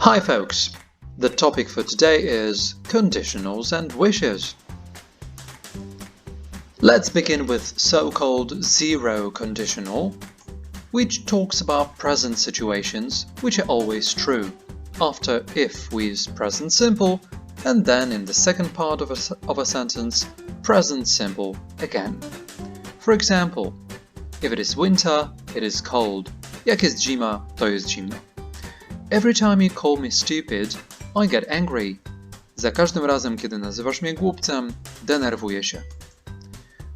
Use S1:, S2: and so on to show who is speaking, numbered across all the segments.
S1: Hi folks, the topic for today is conditionals and wishes. Let's begin with so-called zero conditional, which talks about present situations which are always true, after if we use present simple, and then in the second part of a sentence, present simple again. For example, if it is winter, it is cold. Jak jest zima, to jest zimno. Every time you call me stupid, I get angry. Za każdym razem, kiedy nazywasz mnie głupcem, denerwuję się.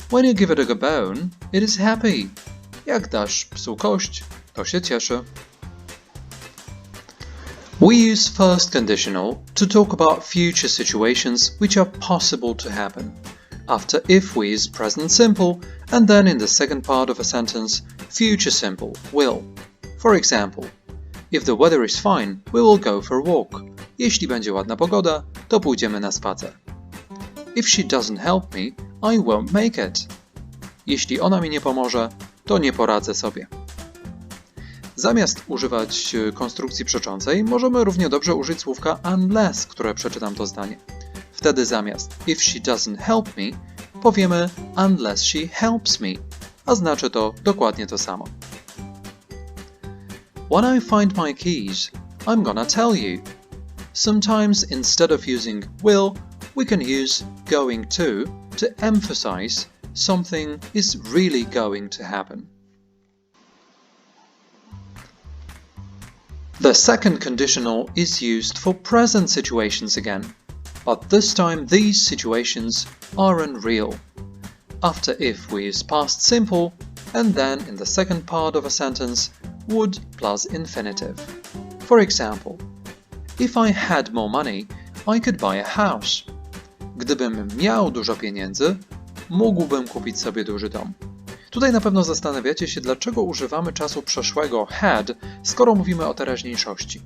S1: When you give a dog a bone, it is happy. Jak dasz psu kość, to się cieszy. We use first conditional to talk about future situations which are possible to happen. After if we use present simple, and then in the second part of a sentence, future simple, will. For example, if the weather is fine, we will go for a walk. Jeśli będzie ładna pogoda, to pójdziemy na spacer. If she doesn't help me, I won't make it. Jeśli ona mi nie pomoże, to nie poradzę sobie. Zamiast używać konstrukcji przeczącej, możemy równie dobrze użyć słówka unless, które przeczytam to zdanie. Wtedy zamiast if she doesn't help me, powiemy unless she helps me, a znaczy to dokładnie to samo. When I find my keys, I'm gonna tell you. Sometimes instead of using will, we can use going to emphasize something is really going to happen. The second conditional is used for present situations again, but this time these situations are unreal. After if we use past simple, and then in the second part of a sentence, would plus infinitive. For example, if I had more money, I could buy a house. Gdybym miał dużo pieniędzy, mógłbym kupić sobie duży dom. Tutaj na pewno zastanawiacie się, dlaczego używamy czasu przeszłego had, skoro mówimy o teraźniejszości.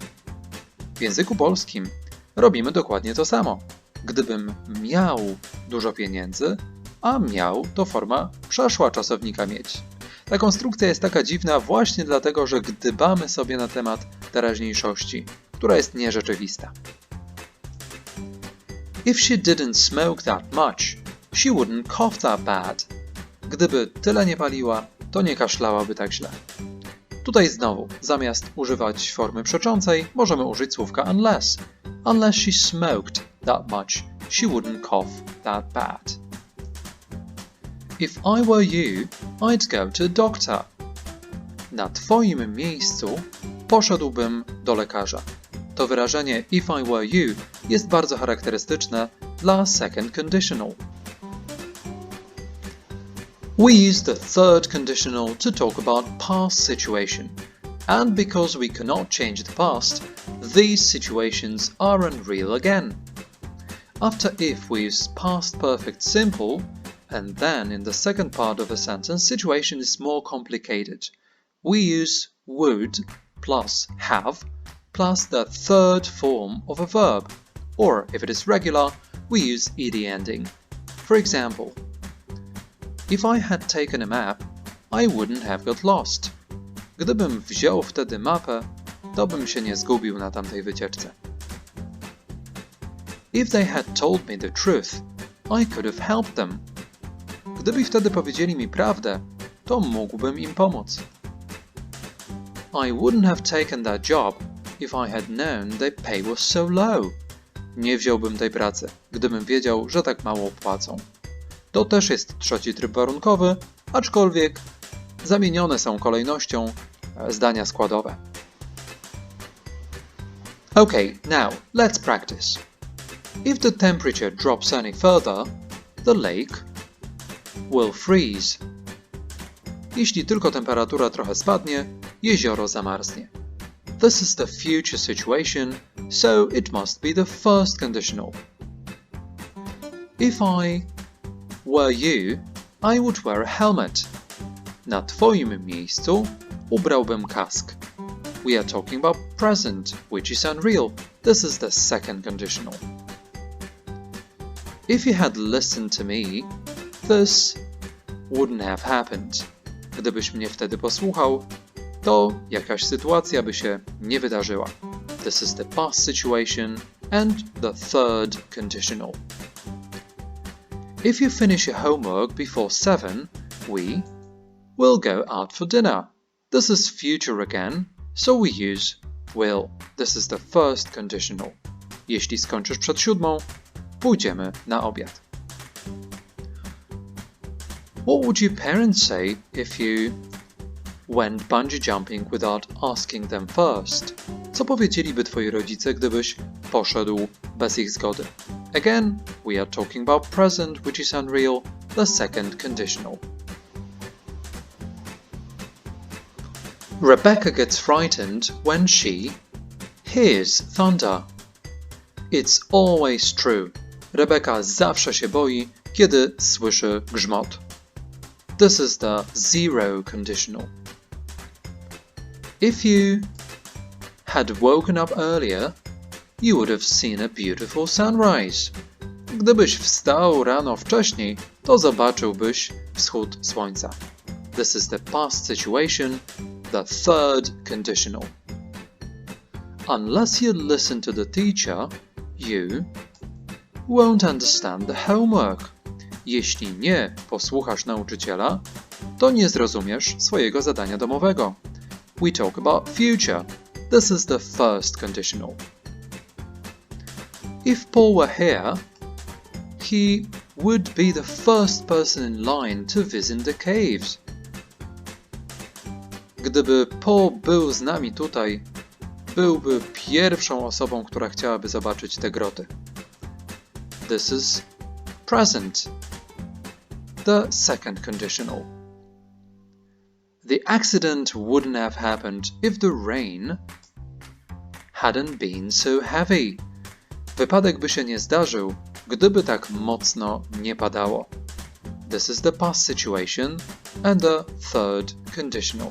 S1: W języku polskim robimy dokładnie to samo. Gdybym miał dużo pieniędzy, a miał to forma przeszła czasownika mieć. Ta konstrukcja jest taka dziwna właśnie dlatego, że gdybamy sobie na temat teraźniejszości, która jest nierzeczywista. If she didn't smoke that much, she wouldn't cough that bad. Gdyby tyle nie paliła, to nie kaszlałaby tak źle. Tutaj znowu, zamiast używać formy przeczącej, możemy użyć słówka unless. Unless she smoked that much, she wouldn't cough that bad. If I were you, I'd go to a doctor. Na twoim miejscu poszedłbym do lekarza. To wyrażenie if I were you jest bardzo charakterystyczne dla second conditional. We use the third conditional to talk about past situation, and because we cannot change the past, these situations are unreal again. After if we use past perfect simple, and then in the second part of a sentence, situation is more complicated. We use would plus have plus the third form of a verb, or if it is regular, we use ed ending. For example, if I had taken a map, I wouldn't have got lost. Gdybym wziął wtedy mapę, to bym się nie zgubił na tamtej wycieczce. If they had told me the truth, I could have helped them. Gdyby wtedy powiedzieli mi prawdę, to mógłbym im pomóc. I wouldn't have taken that job if I had known their pay was so low. Nie wziąłbym tej pracy, gdybym wiedział, że tak mało płacą. To też jest trzeci tryb warunkowy, aczkolwiek zamienione są kolejnością zdania składowe. Okay, now let's practice. If the temperature drops any further, the lake will freeze. Jeśli tylko temperatura trochę spadnie, jezioro zamarznie. This is the future situation, so it must be the first conditional. If I were you, I would wear a helmet. Na twoim miejscu ubrałbym kask. We are talking about present, which is unreal. This is the second conditional. If you had listened to me, this wouldn't have happened. Gdybyś mnie wtedy posłuchał, to jakaś sytuacja by się nie wydarzyła. This is the past situation and the third conditional. If you finish your homework before 7, we will go out for dinner. This is future again, so we use will. This is the first conditional. Jeśli skończysz przed 7, pójdziemy na obiad. What would your parents say if you went bungee jumping without asking them first? Co powiedzieliby twoi rodzice, gdybyś poszedł bez ich zgody? Again, we are talking about present, which is unreal, the second conditional. Rebecca gets frightened when she hears thunder. It's always true. Rebecca zawsze się boi, kiedy słyszy grzmot. This is the zero conditional. If you had woken up earlier, you would have seen a beautiful sunrise. Gdybyś wstał rano wcześniej, to zobaczyłbyś wschód słońca. This is the past situation, the third conditional. Unless you listen to the teacher, you won't understand the homework. Jeśli nie posłuchasz nauczyciela, to nie zrozumiesz swojego zadania domowego. We talk about future. This is the first conditional. If Paul were here, he would be the first person in line to visit the caves. Gdyby Paul był z nami tutaj, byłby pierwszą osobą, która chciałaby zobaczyć te groty. This is present. The second conditional. The accident wouldn't have happened if the rain hadn't been so heavy. Wypadek by się nie zdarzył, gdyby tak mocno nie padało. This is the past situation and the third conditional.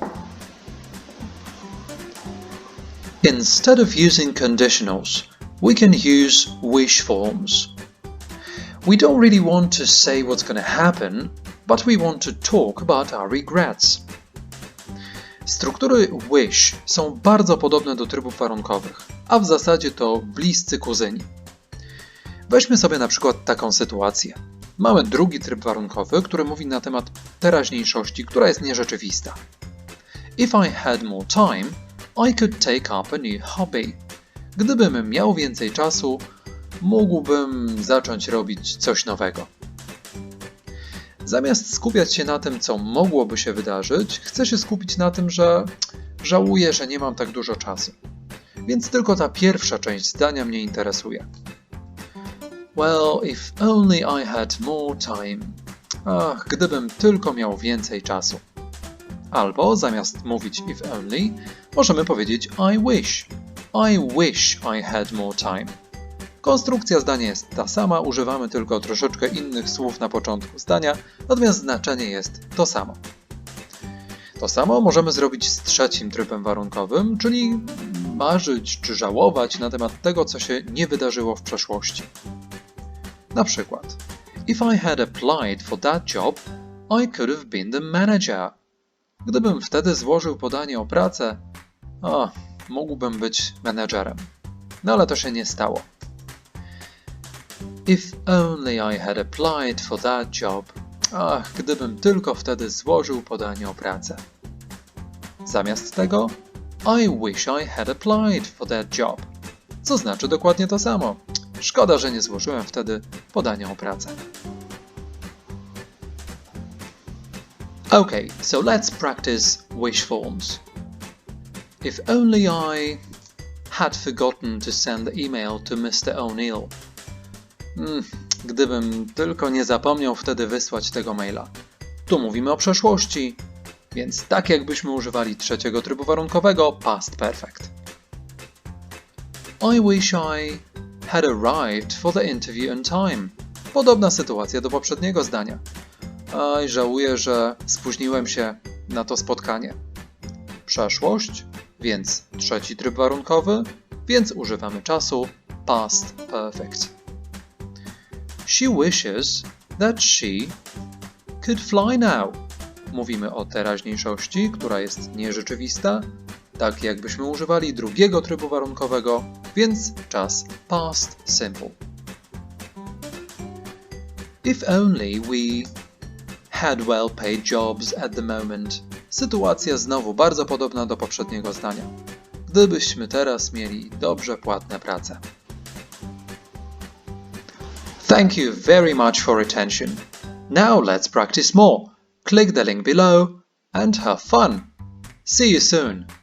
S1: Instead of using conditionals, we can use wish forms. We don't really want to say what's going to happen, but we want to talk about our regrets. Struktury wish są bardzo podobne do trybów warunkowych, a w zasadzie to bliscy kuzyni. Weźmy sobie na przykład taką sytuację. Mamy drugi tryb warunkowy, który mówi na temat teraźniejszości, która jest nierzeczywista. If I had more time, I could take up a new hobby. Gdybym miał więcej czasu, mógłbym zacząć robić coś nowego. Zamiast skupiać się na tym, co mogłoby się wydarzyć, chcę się skupić na tym, że żałuję, że nie mam tak dużo czasu. Więc tylko ta pierwsza część zdania mnie interesuje. Well, if only I had more time. Ach, gdybym tylko miał więcej czasu. Albo zamiast mówić if only, możemy powiedzieć I wish. I wish I had more time. Konstrukcja zdania jest ta sama, używamy tylko troszeczkę innych słów na początku zdania, natomiast znaczenie jest to samo. To samo możemy zrobić z trzecim trybem warunkowym, czyli marzyć czy żałować na temat tego, co się nie wydarzyło w przeszłości. Na przykład, if I had applied for that job, I could have been the manager. Gdybym wtedy złożył podanie o pracę, mógłbym być menedżerem. No ale to się nie stało. If only I had applied for that job. Ach, gdybym tylko wtedy złożył podanie o pracę. Zamiast tego, I wish I had applied for that job. Co znaczy dokładnie to samo. Szkoda, że nie złożyłem wtedy podania o pracę. Okay, so let's practice wish forms. If only I had forgotten to send the email to Mr. O'Neill. Gdybym tylko nie zapomniał wtedy wysłać tego maila. Tu mówimy o przeszłości, więc tak jakbyśmy używali trzeciego trybu warunkowego, past perfect. I wish I had arrived for the interview on time. Podobna sytuacja do poprzedniego zdania. Żałuję, że spóźniłem się na to spotkanie. Przeszłość, więc trzeci tryb warunkowy, więc używamy czasu past perfect. She wishes that she could fly now. Mówimy o teraźniejszości, która jest nierzeczywista, tak jakbyśmy używali drugiego trybu warunkowego, więc czas past simple. If only we had well-paid jobs at the moment. Sytuacja znowu bardzo podobna do poprzedniego zdania. Gdybyśmy teraz mieli dobrze płatne prace. Thank you very much for attention. Now let's practice more. Click the link below and have fun. See you soon.